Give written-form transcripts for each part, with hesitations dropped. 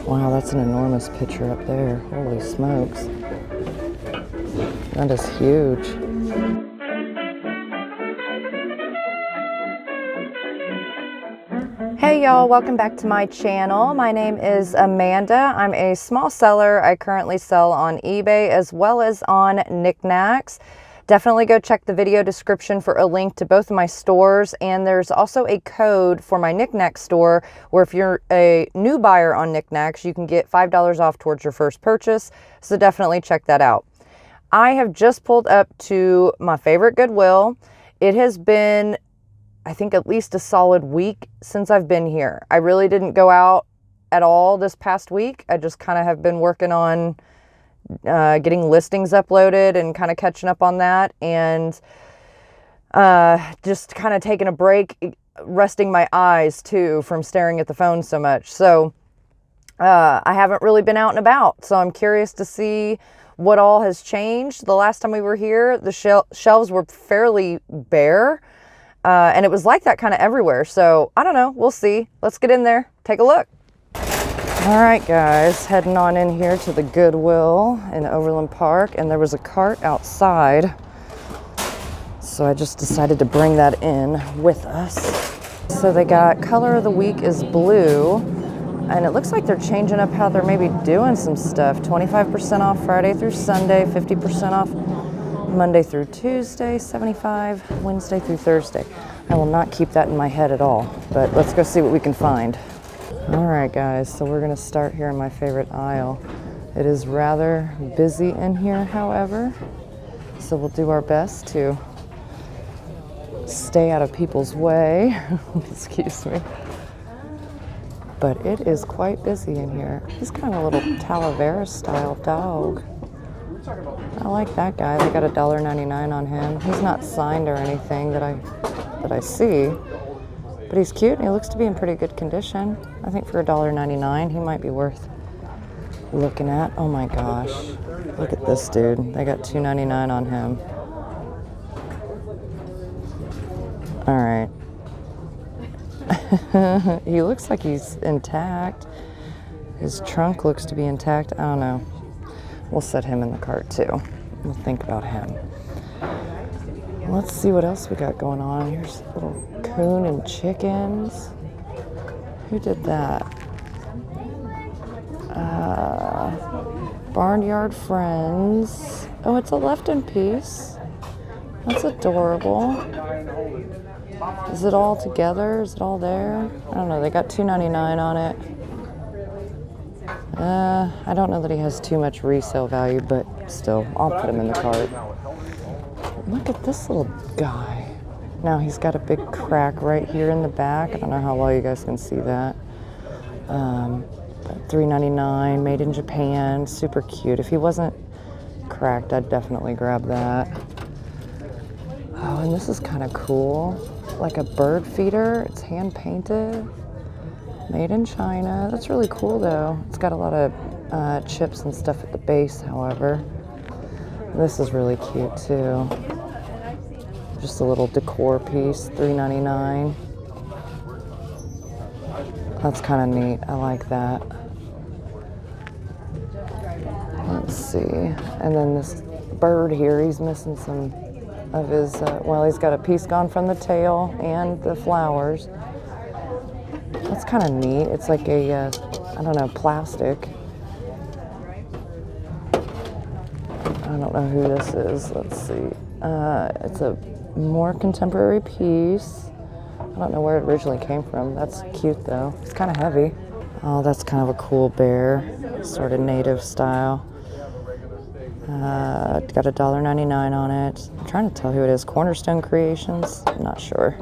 Wow, that's an enormous picture up there. Holy smokes. That is huge. Hey y'all, welcome back to my channel. My name is Amanda. I'm a small seller. I currently sell on eBay as well as on Niknax. Definitely go check the video description for a link to both of my stores, and there's also a code for my Niknax store where if you're a new buyer on Niknax, you can get $5 off towards your first purchase, so definitely check that out. I have just pulled up to my favorite Goodwill. It has been, I think, at least a solid week since I've been here. I really didn't go out at all this past week. I just kind of have been working on getting listings uploaded and kind of catching up on that, and just kind of taking a break, resting my eyes too from staring at the phone so much. So I haven't really been out and about, so I'm curious to see what all has changed. The last time we were here, the shelves were fairly bare, and it was like that kind of everywhere. So I don't know, we'll see. Let's get in there, take a look. All right, guys, heading on in here to the Goodwill in Overland Park, and there was a cart outside, so I just decided to bring that in with us. So they got color of the week is blue, and it looks like they're changing up how they're maybe doing some stuff. 25% off Friday through Sunday, 50% off Monday through Tuesday, 75 Wednesday through Thursday. I will not keep that in my head at all, but let's go see what we can find. All right, guys, so we're gonna start here in my favorite aisle. It is rather busy in here, however, so we'll do our best to stay out of people's way. Excuse me. But it is quite busy in here. He's kind of a little Talavera style dog. I like that guy. They got $1.99 on him. He's not signed or anything that I see. But he's cute and he looks to be in pretty good condition. I think for $1.99, he might be worth looking at. Oh my gosh. Look at this dude. They got $2.99 on him. All right. He looks like he's intact. His trunk looks to be intact. I don't know. We'll set him in the cart too. We'll think about him. Let's see what else we got going on. Here's a little coon and chickens. Who did that? Barnyard Friends. Oh, it's a left-in piece. That's adorable. Is it all together? Is it all there? I don't know. They got $2.99 on it. I don't know that he has too much resale value, but still, I'll put him in the cart. Look at this little guy. Now he's got a big crack right here in the back. I don't know how well you guys can see that. But $3.99, made in Japan, super cute. If he wasn't cracked, I'd definitely grab that. Oh, and this is kind of cool. Like a bird feeder. It's hand painted, made in China. That's really cool though. It's got a lot of chips and stuff at the base, however. This is really cute too. Just a little decor piece, $3.99. That's kind of neat. I like that. Let's see. And then this bird here, he's missing some of his, well, he's got a piece gone from the tail and the flowers. That's kind of neat. It's like a, I don't know, plastic. I don't know who this is. Let's see. It's a more contemporary piece. I don't know where it originally came from. That's cute though. It's kind of heavy. Oh, that's kind of a cool bear, sort of native style. Got $1.99 on it. I'm trying to tell who it is. Cornerstone Creations? I'm not sure.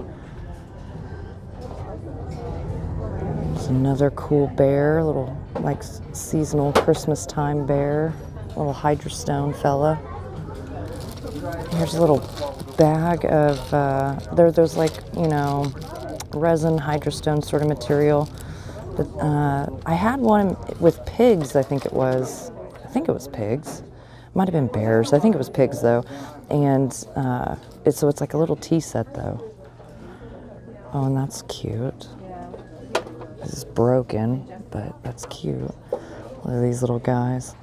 There's another cool bear, little like seasonal Christmas time bear. Little hydrostone fella. Here's a little bag of, there's like, you know, resin hydrostone sort of material. But, I had one with pigs, I think it was. I think it was pigs. Might have been bears. I think it was pigs though. And so it's like a little tea set though. Oh, and that's cute. This is broken, but that's cute. Look at these little guys.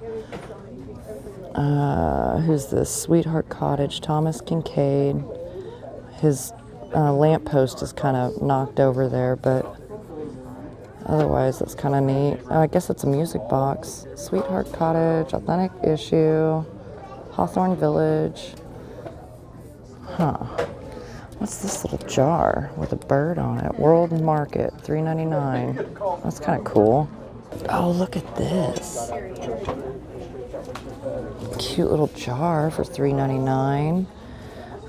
Who's this? Sweetheart Cottage, Thomas Kincaid. His lamppost is kind of knocked over there, but otherwise that's kind of neat. I guess it's a music box. Sweetheart Cottage, Authentic Issue, Hawthorne Village. Huh. What's this little jar with a bird on it? World Market, $3.99. That's kind of cool. Oh, look at this. Cute little jar for $3.99.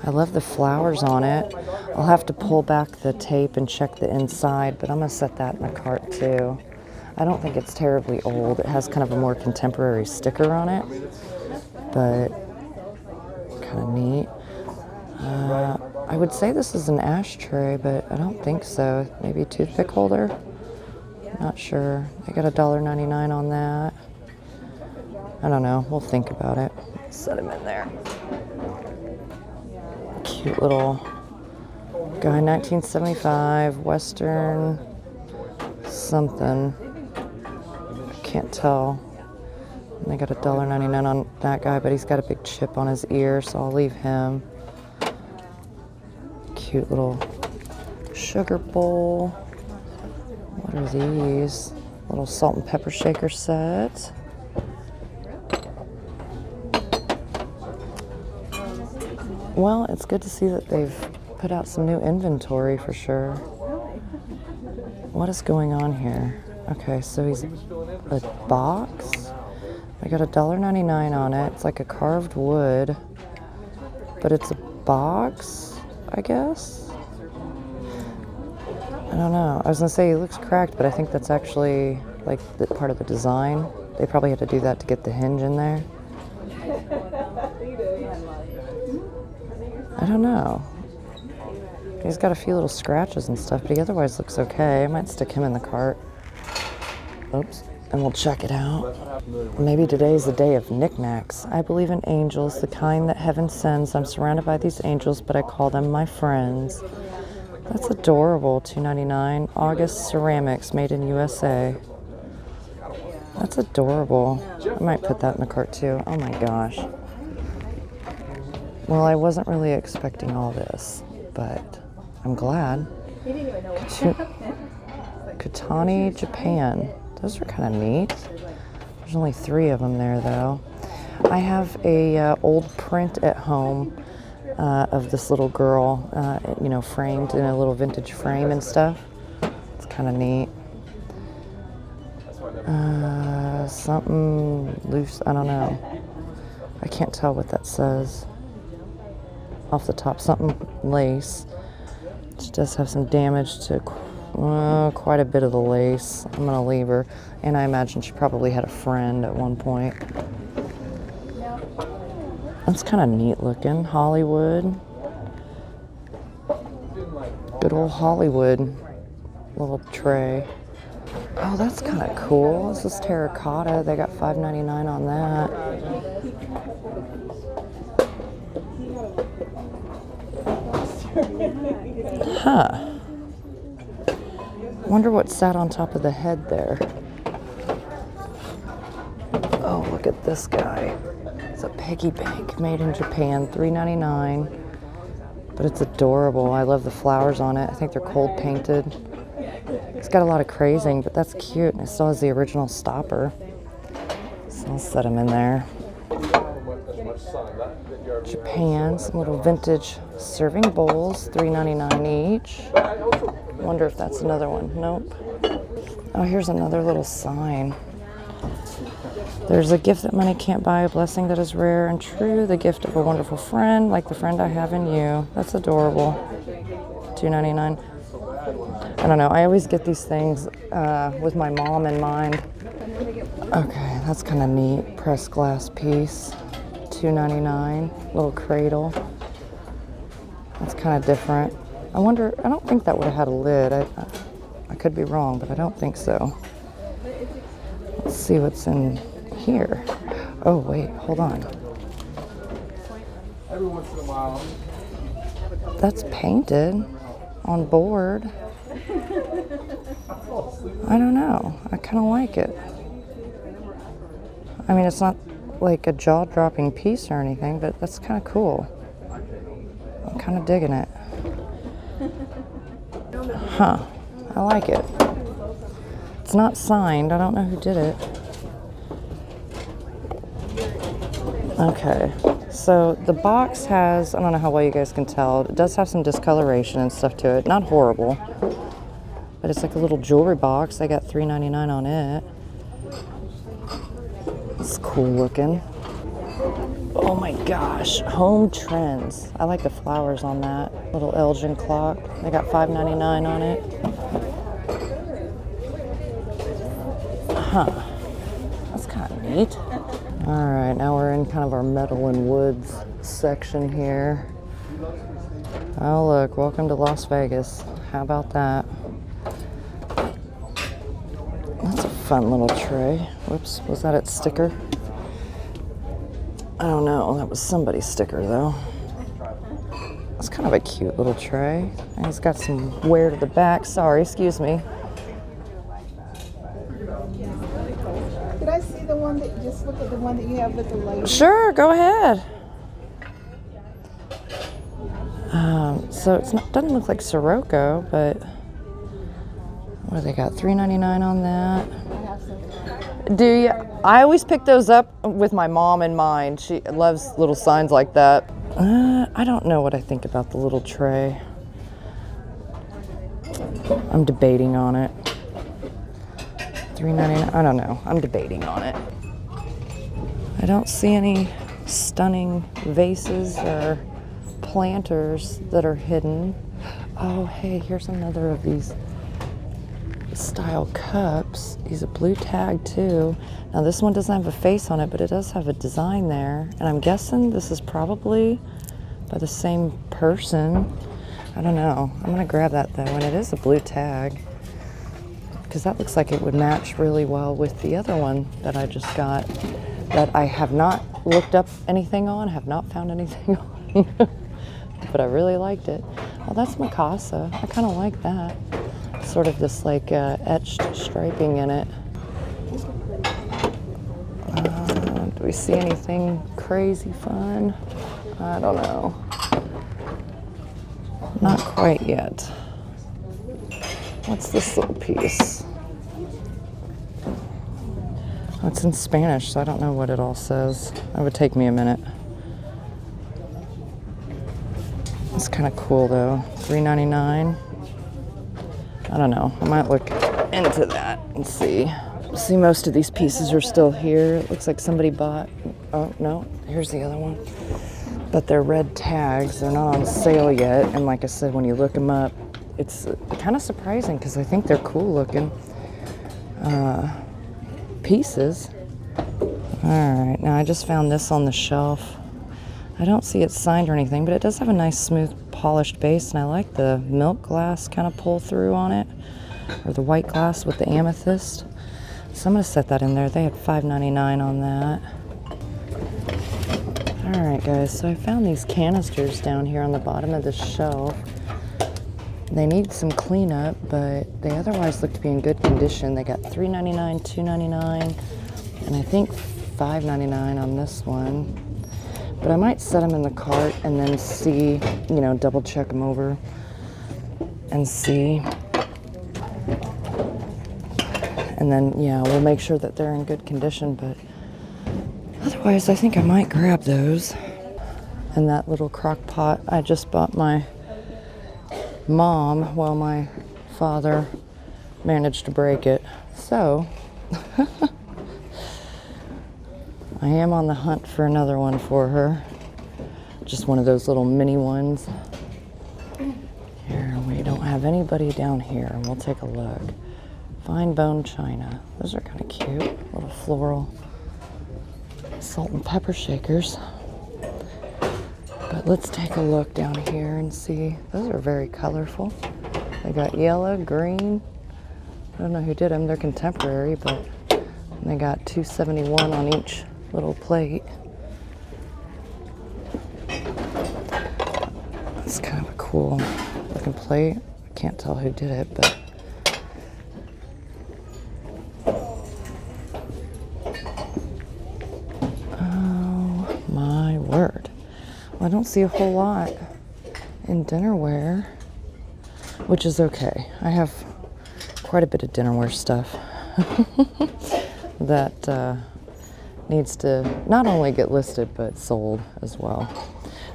I love the flowers on it. I'll have to pull back the tape and check the inside, but I'm gonna set that in the cart too. I don't think it's terribly old. It has kind of a more contemporary sticker on it, but kind of neat. I would say this is an ashtray, but I don't think so. Maybe a toothpick holder? Not sure. I got $1.99 on that. I don't know. We'll think about it. Set him in there. Cute little guy, 1975, Western something. I can't tell. And I got $1.99 on that guy, but he's got a big chip on his ear, so I'll leave him. Cute little sugar bowl. What are these? Little salt and pepper shaker set. Well, it's good to see that they've put out some new inventory for sure. What is going on here? Okay, so he's a box. I got $1.99 on it. It's like a carved wood, but it's a box, I guess. I don't know. I was gonna say he looks cracked, but I think that's actually like the part of the design. They probably had to do that to get the hinge in there. I don't know. He's got a few little scratches and stuff, but he otherwise looks okay. I might stick him in the cart. Oops. And we'll check it out. Maybe today's the day of Niknax. I believe in angels, the kind that heaven sends. I'm surrounded by these angels, but I call them my friends. That's adorable. $2.99. August Ceramics, made in USA. That's adorable. I might put that in the cart too. Oh my gosh. Well, I wasn't really expecting all this, but I'm glad. Katani, Japan. Those are kind of neat. There's only 3 of them there, though. I have a old print at home of this little girl, you know, framed in a little vintage frame and stuff. It's kind of neat. Something loose, I don't know. I can't tell what that says off the top. Something lace. She does have some damage to quite a bit of the lace. I'm gonna leave her, and I imagine she probably had a friend at one point. That's kind of neat looking. Hollywood. Good old Hollywood little tray. Oh, that's kind of cool. This is terracotta. They got $5.99 on that. Huh. Wonder what sat on top of the head there. Oh, look at this guy. It's a piggy bank made in Japan, $3.99. But it's adorable. I love the flowers on it. I think they're cold painted. It's got a lot of crazing, but that's cute. And it still has the original stopper. So I'll set them in there. Japan, some little vintage serving bowls, $3.99 each. Wonder if that's another one. Nope. Oh, here's another little sign. There's a gift that money can't buy, a blessing that is rare and true, the gift of a wonderful friend, like the friend I have in you. That's adorable. $2.99. I don't know. I always get these things with my mom in mind. Okay, that's kind of neat. Pressed glass piece. $2.99. Little cradle. That's kind of different. I wonder, I don't think that would have had a lid. I could be wrong, but I don't think so. Let's see what's in here. Oh, wait, hold on. Every once in a while. That's painted on board. I don't know. I kind of like it. I mean, it's not like a jaw-dropping piece or anything, but that's kind of cool. I'm kind of digging it. Huh. I like it. It's not signed. I don't know who did it. Okay. So the box has, I don't know how well you guys can tell, it does have some discoloration and stuff to it. Not horrible. But it's like a little jewelry box. I got $3.99 on it. It's cool looking. Oh my gosh, Home Trends. I like the flowers on that little Elgin clock. They got $5.99 on it. Huh, that's kind of neat. All right, now we're in kind of our metal and woods section here. Oh look, welcome to Las Vegas. How about that? That's a fun little tray. Whoops, was that its sticker? I don't know, that was somebody's sticker though. It's kind of a cute little tray. And it's got some wear to the back. Sorry, excuse me. Could I see the one that, just look at the one that you have with the lady? Sure, go ahead. So it doesn't look like Sirocco, but what do they got? $3.99 on that. I have some. Do you? I always pick those up with my mom in mind. She loves little signs like that. I don't know what I think about the little tray. I'm debating on it. $3.99. I don't know. I'm debating on it. I don't see any stunning vases or planters that are hidden. Oh, hey, here's another of these style cups. These are blue tag too. Now this one doesn't have a face on it, but it does have a design there. And I'm guessing this is probably by the same person. I don't know. I'm gonna grab that though, and it is a blue tag, because that looks like it would match really well with the other one that I just got, that I have not looked up anything on, have not found anything on, but I really liked it. Oh, that's Mikasa. I kind of like that. Sort of this like etched striping in it. Do we see anything crazy fun? I don't know. Not quite yet. What's this little piece? Oh, it's in Spanish, so I don't know what it all says. That would take me a minute. It's kind of cool though. $3.99. I don't know. I might look into that and see. See, most of these pieces are still here. It looks like somebody bought. Oh no, here's the other one. But they're red tags. They're not on sale yet. And like I said, when you look them up, it's kind of surprising because I think they're cool looking pieces. All right, now I just found this on the shelf. I don't see it signed or anything, but it does have a nice smooth polished base, and I like the milk glass kind of pull through on it, or the white glass with the amethyst. So I'm gonna set that in there. They had $5.99 on that. All right, guys, so I found these canisters down here on the bottom of the shelf. They need some cleanup, but they otherwise look to be in good condition. They got $3.99, $2.99, and I think $5.99 on this one. But I might set them in the cart and then see, you know, double check them over and see. And then, yeah, we'll make sure that they're in good condition, but otherwise I think I might grab those. And that little crock pot I just bought my mom while my father managed to break it. So I am on the hunt for another one for her. Just one of those little mini ones. Here, we don't have anybody down here. We'll take a look. Fine bone china. Those are kind of cute. Little floral salt and pepper shakers. But let's take a look down here and see. Those are very colorful. They got yellow, green. I don't know who did them. They're contemporary, but they got $2.71 on each little plate. That's kind of a cool looking plate. I can't tell who did it, but I don't see a whole lot in dinnerware, which is okay. I have quite a bit of dinnerware stuff that needs to not only get listed but sold as well.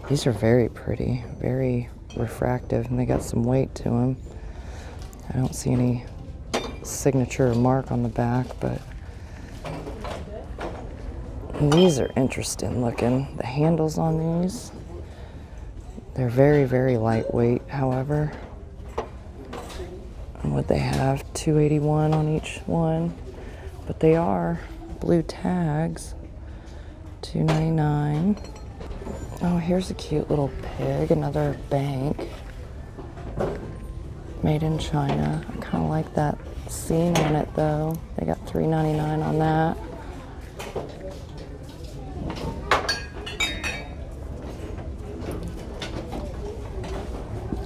These are very pretty, very refractive, and they got some weight to them. I don't see any signature or mark on the back, but these are interesting looking. The handles on these, they're very, very lightweight, however. And what they have, 281 on each one, but they are blue tags, $2.99. Oh, here's a cute little pig, another bank, made in China. I kind of like that scene on it though. They got $3.99 on that.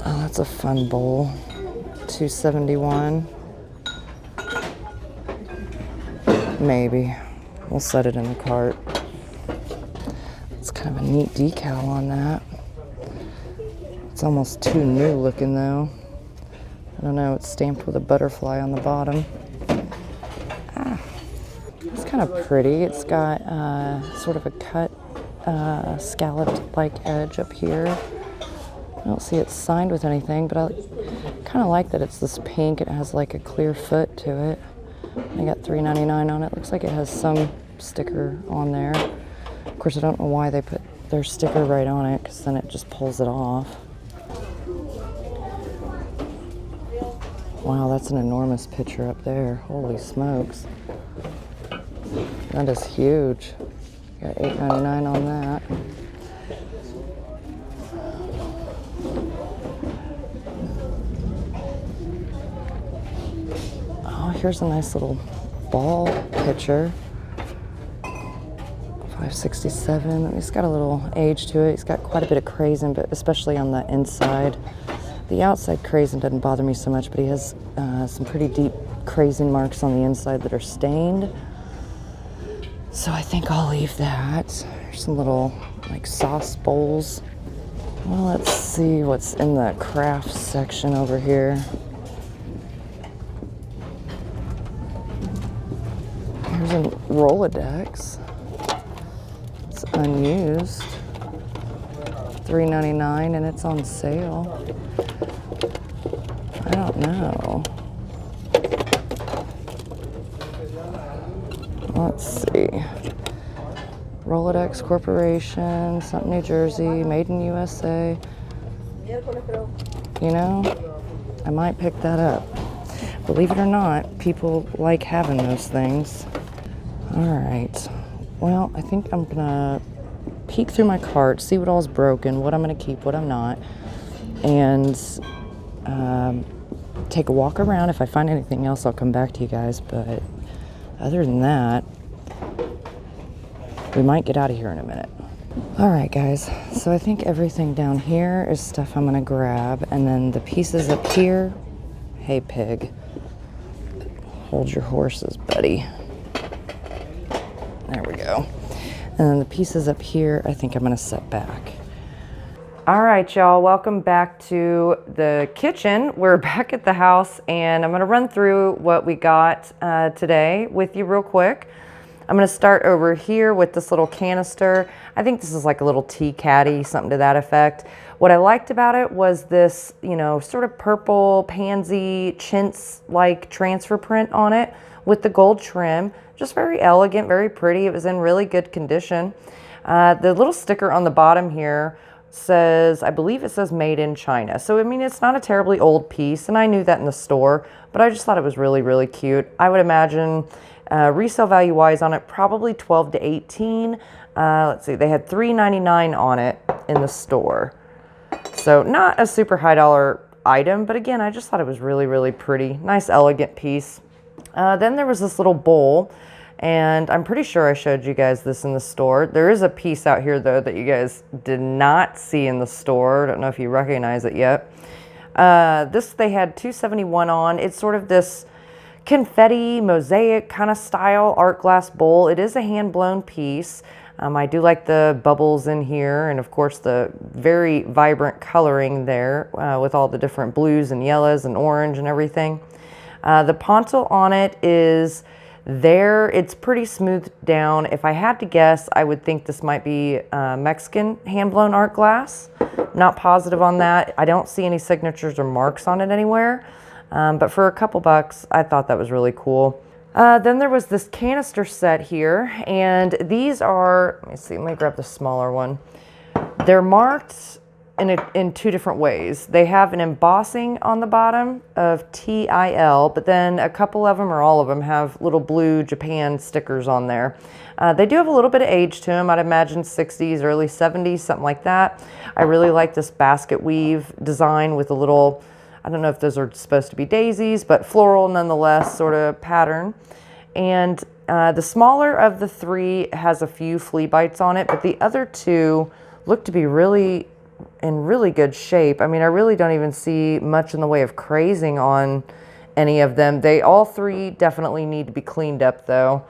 Oh, that's a fun bowl, $2.71. Maybe. We'll set it in the cart. It's kind of a neat decal on that. It's almost too new looking though. I don't know, it's stamped with a butterfly on the bottom. It's kind of pretty. It's got sort of a cut scalloped-like edge up here. I don't see it signed with anything, but I kind of like that it's this pink. It has like a clear foot to it. I got $3.99 on it. Looks like it has some sticker on there. Of course, I don't know why they put their sticker right on it, because then it just pulls it off. Wow, that's an enormous picture up there. Holy smokes. That is huge. Got $8.99 on that. Oh, here's a nice little ball picture. $5.67. It's got a little age to it. It's got quite a bit of crazing, but especially on the inside. The outside crazing doesn't bother me so much, but he has some pretty deep crazing marks on the inside that are stained. So I think I'll leave that. There's some little like sauce bowls. Well, let's see what's in the crafts section over here. Here's a Rolodex. It's unused. $3.99 and it's on sale. I don't know. Let's see. Rolodex Corporation, something New Jersey, made in USA. You know, I might pick that up. Believe it or not, people like having those things. All right. Well, I think I'm gonna peek through my cart, see what all's broken, what I'm gonna keep, what I'm not, and take a walk around. If I find anything else, I'll come back to you guys, but other than that, we might get out of here in a minute. All right, guys, so I think everything down here is stuff I'm gonna grab, and then the pieces up here, hey pig, hold your horses, buddy. There we go. And then the pieces up here, I think I'm gonna set back. All right, y'all, welcome back to the kitchen. We're back at the house, and I'm gonna run through what we got today with you real quick. I'm gonna start over here with this little canister. I think this is like a little tea caddy, something to that effect. What I liked about it was this, you know, sort of purple pansy chintz-like transfer print on it with the gold trim. Just very elegant, very pretty. It was in really good condition. The little sticker on the bottom here says, I believe it says made in China. So, I mean, it's not a terribly old piece, and I knew that in the store, but I just thought it was really, really cute. I would imagine resale value wise on it, probably 12 to 18. Let's see, they had $3.99 on it in the store. So not a super high dollar item, but again, I just thought it was really, really pretty. Nice, elegant piece. Then there was this little bowl, and I'm pretty sure I showed you guys this in the store. There is a piece out here though that you guys did not see in the store. I don't know if you recognize it yet. This they had $2.71 on. It's sort of this confetti mosaic kind of style art glass bowl. It is a hand blown piece. I do like the bubbles in here, and of course the very vibrant coloring there with all the different blues and yellows and orange and everything. The pontil on it is there. It's pretty smoothed down. If I had to guess, I would think this might be Mexican hand-blown art glass. Not positive on that. I don't see any signatures or marks on it anywhere, but for a couple bucks, I thought that was really cool. Then there was this canister set here, and these are, let me see, let me grab the smaller one. They're marked in two different ways. They have an embossing on the bottom of TIL, but then a couple of them, or all of them, have little blue Japan stickers on there. They do have a little bit of age to them. I'd imagine 60s, early 70s, something like that. I really like this basket weave design with a little, I don't know if those are supposed to be daisies, but floral nonetheless sort of pattern. And the smaller of the three has a few flea bites on it, but the other two look to be really in really good shape. I mean, I really don't even see much in the way of crazing on any of them. They all three definitely need to be cleaned up though.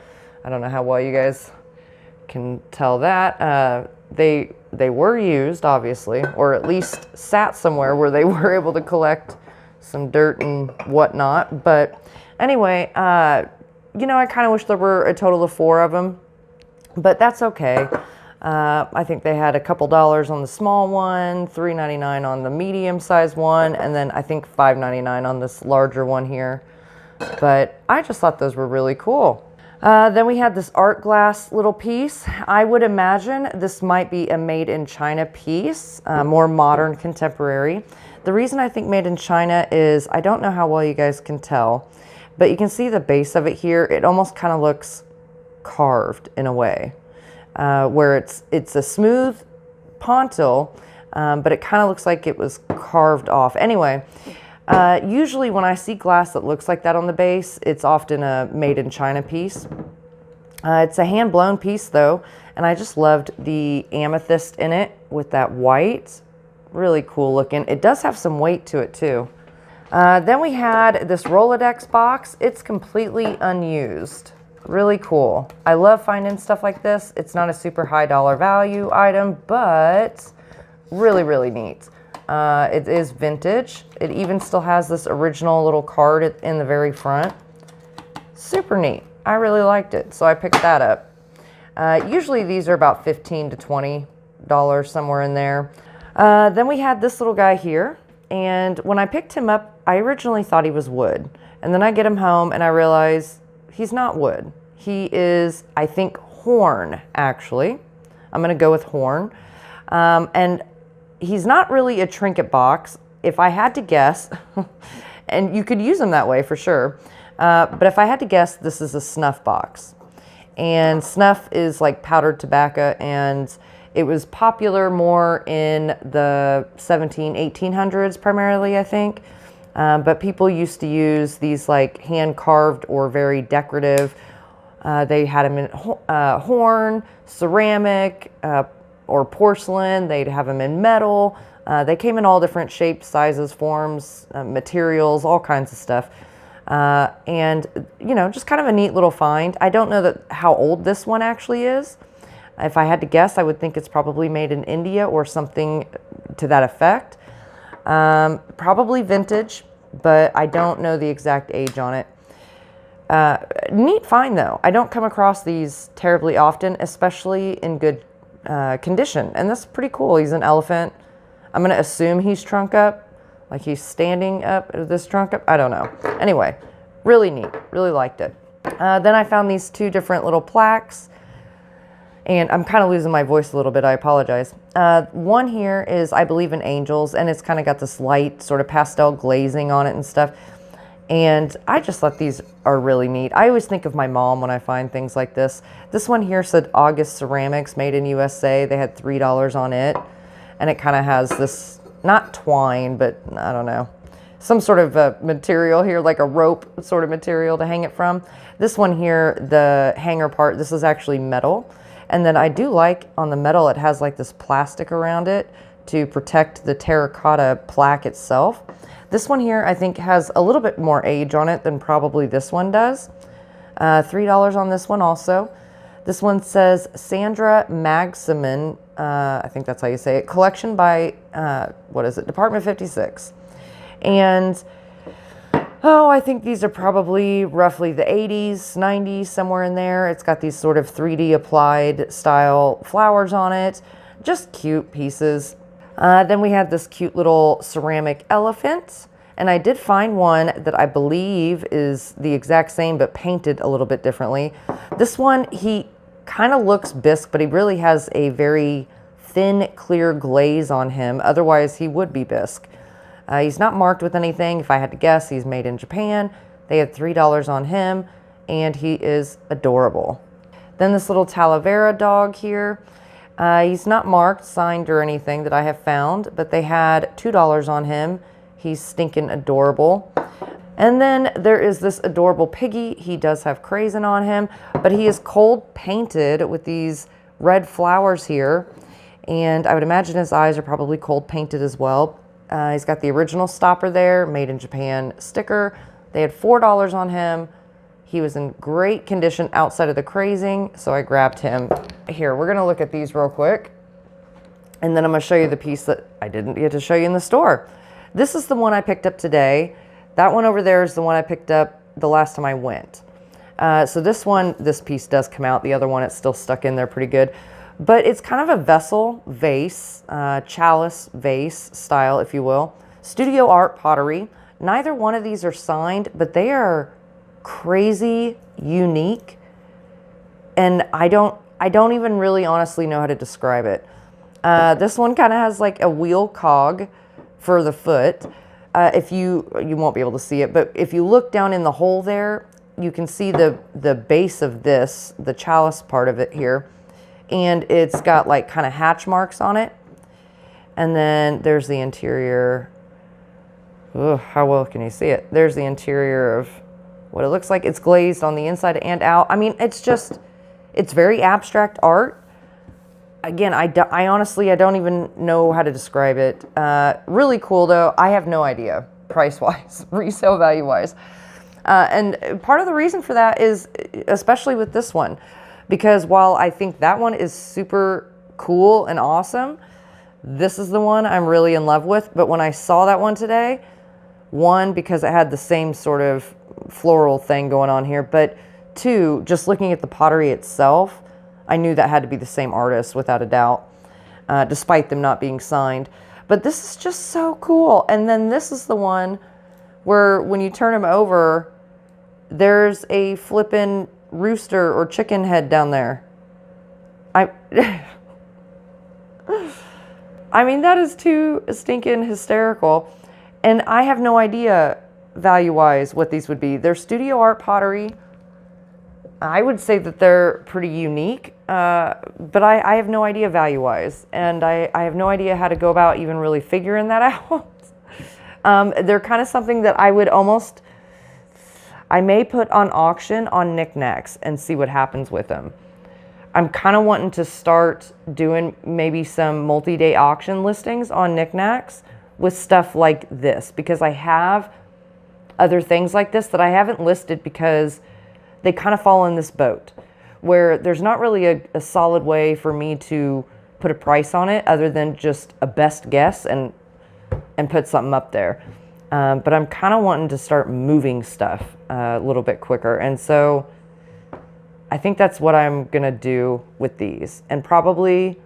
I don't know how well you guys can tell that. They were used, obviously, or at least sat somewhere where they were able to collect some dirt and whatnot. But anyway, you know, I kind of wish there were a total of 4 of them, but that's okay. I think they had a couple dollars on the small one, $3.99 on the medium sized one, and then I think $5.99 on this larger one here. But I just thought those were really cool. Then we had this art glass little piece. I would imagine this might be a made in China piece, more modern, contemporary. The reason I think made in China is, I don't know how well you guys can tell, but you can see the base of it here. It almost kind of looks carved in a way. Where it's a smooth pontil, but it kind of looks like it was carved off. Anyway, usually when I see glass that looks like that on the base, it's often a made in China piece. It's a hand blown piece though, and I just loved the amethyst in it with that white. Really cool looking. It does have some weight to it too. Then we had this Rolodex box. It's completely unused. Really cool. I love finding stuff like this. It's not a super high dollar value item, but really, really neat. It is vintage. It even still has this original little card in the very front. Super neat. I really liked it, so I picked that up. Usually these are about $15 to $20, somewhere in there. Then we had this little guy here, and when I picked him up, I originally thought he was wood. And then I get him home and I realize he's not wood. He is, I think, horn, actually. I'm gonna go with horn. And he's not really a trinket box. If I had to guess, and you could use them that way for sure, but if I had to guess, this is a snuff box. And snuff is like powdered tobacco, and it was popular more in the 1800s primarily, I think. But people used to use these like hand carved or very decorative. They had them in horn, ceramic, or porcelain. They'd have them in metal. They came in all different shapes, sizes, forms, materials, all kinds of stuff. And you know, just kind of a neat little find. I don't know how old this one actually is. If I had to guess, I would think it's probably made in India or something to that effect. Probably vintage, but I don't know the exact age on it. Neat find though. I don't come across these terribly often, especially in good condition. And that's pretty cool. He's an elephant. I'm going to assume he's trunk up, like he's standing up, this trunk up. I don't know. Anyway, really neat. Really liked it. Then I found these 2 different little plaques. And I'm kind of losing my voice a little bit. I apologize. One here is, I believe, in angels, and it's kind of got this light sort of pastel glazing on it and stuff. And I just thought these are really neat. I always think of my mom when I find things like this. This one here said August Ceramics, made in USA. They had $3 on it. And it kind of has this, not twine, but I don't know, some sort of material here, like a rope sort of material to hang it from. This one here, the hanger part, this is actually metal. And then I do like on the metal, it has like this plastic around it to protect the terracotta plaque itself. This one here, I think, has a little bit more age on it than probably this one does. $3 on this one also. This one says Sandra Magsamen, I think that's how you say it, collection by, what is it, Department 56. And, oh, I think these are probably roughly the 80s, 90s, somewhere in there. It's got these sort of 3D applied style flowers on it. Just cute pieces. Then we have this cute little ceramic elephant. And I did find one that I believe is the exact same, but painted a little bit differently. This one, he kind of looks bisque, but he really has a very thin, clear glaze on him. Otherwise, he would be bisque. He's not marked with anything. If I had to guess, he's made in Japan. They had $3 on him, and he is adorable. Then this little Talavera dog here. He's not marked, signed, or anything that I have found, but they had $2 on him. He's stinking adorable. And then there is this adorable piggy. He does have crayon on him, but he is cold painted with these red flowers here. And I would imagine his eyes are probably cold painted as well. He's got the original stopper there, made in Japan sticker. They had $4 on him. He was in great condition outside of the crazing, so I grabbed him. Here, we're gonna look at these real quick. And then I'm gonna show you the piece that I didn't get to show you in the store. This is the one I picked up today. That one over there is the one I picked up the last time I went. So this piece does come out. The other one, it's still stuck in there pretty good. But it's kind of a vessel, vase, chalice vase style, if you will. Studio art pottery. Neither one of these are signed, but they are crazy unique. And I don't even really honestly know how to describe it. This one kind of has like a wheel cog for the foot. If you won't be able to see it, but if you look down in the hole there, you can see the base of this, the chalice part of it here. And it's got like kind of hatch marks on it. And then there's the interior. Ugh, how well can you see it? There's the interior of what it looks like. It's glazed on the inside and out. I mean, it's very abstract art. Again, I honestly, I don't even know how to describe it. Really cool though. I have no idea price-wise, resale value-wise. And part of the reason for that is, especially with this one, because while I think that one is super cool and awesome, this is the one I'm really in love with. But when I saw that one today, one, because it had the same sort of floral thing going on here, but two, just looking at the pottery itself, I knew that had to be the same artist without a doubt, despite them not being signed. But this is just so cool. And then this is the one where when you turn them over, there's a flippin' rooster or chicken head down there. I mean, that is too stinking hysterical. And I have no idea value-wise what these would be. They're studio art pottery. I would say that they're pretty unique, but I have no idea value-wise. And I have no idea how to go about even really figuring that out. They're kind of something that I may put on auction on Niknax and see what happens with them. I'm kind of wanting to start doing maybe some multi-day auction listings on Niknax with stuff like this, because I have other things like this that I haven't listed because they kind of fall in this boat where there's not really a solid way for me to put a price on it other than just a best guess and put something up there. But I'm kind of wanting to start moving stuff a little bit quicker. And so I think that's what I'm going to do with these and probably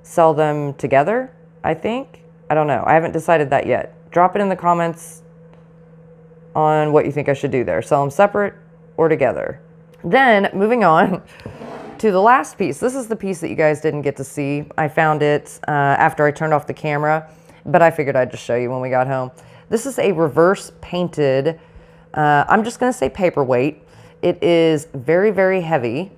sell them together, I think. I don't know. I haven't decided that yet. Drop it in the comments on what you think I should do there. Sell them separate or together. Then moving on to the last piece. This is the piece that you guys didn't get to see. I found it after I turned off the camera, but I figured I'd just show you when we got home. This is a reverse painted, I'm just gonna say paperweight. It is very, very heavy.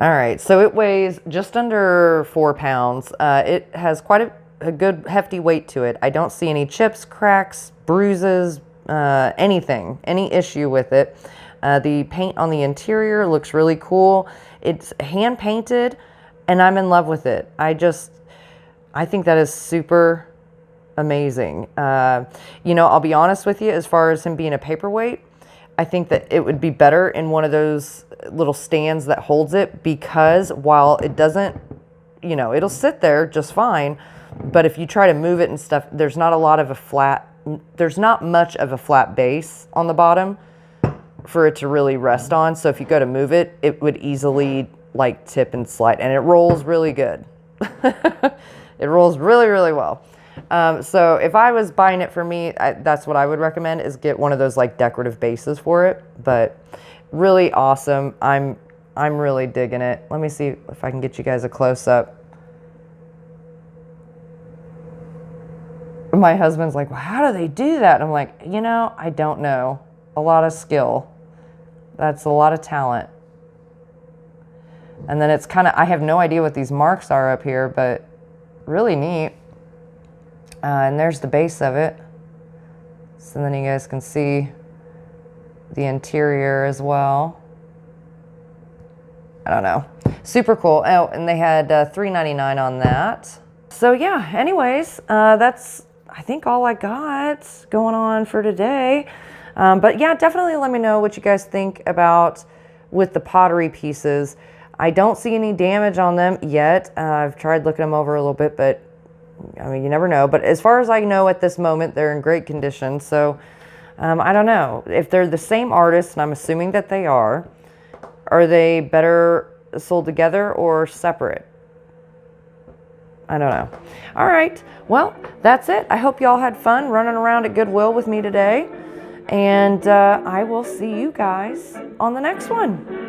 All right, so it weighs just under 4 pounds. It has quite a good hefty weight to it. I don't see any chips, cracks, bruises, anything, any issue with it. The paint on the interior looks really cool. It's hand painted and I'm in love with it. I think that is super amazing. You know, I'll be honest with you, as far as him being a paperweight, I think that it would be better in one of those little stands that holds it, because while it doesn't, you know, it'll sit there just fine, but if you try to move it and stuff, there's not much of a flat base on the bottom for it to really rest on. So if you go to move it, it would easily like tip and slide, and it rolls really good. It rolls really, really well. So if I was buying it for me, that's what I would recommend, is get one of those like decorative bases for it. But really awesome. I'm really digging it. Let me see if I can get you guys a close up. My husband's like, well, how do they do that? And I'm like, you know, I don't know. A lot of skill. That's a lot of talent. And then it's kind of, I have no idea what these marks are up here, but really neat. And there's the base of it. So then you guys can see the interior as well. I don't know. Super cool. Oh, and they had $3.99 on that. So yeah, anyways, that's, I think, all I got going on for today. But yeah, definitely let me know what you guys think about with the pottery pieces. I don't see any damage on them yet. I've tried looking them over a little bit, but I mean, you never know. But as far as I know at this moment, they're in great condition. So I don't know. If they're the same artist, and I'm assuming that they are they better sold together or separate? I don't know. All right. Well, that's it. I hope y'all had fun running around at Goodwill with me today. And I will see you guys on the next one.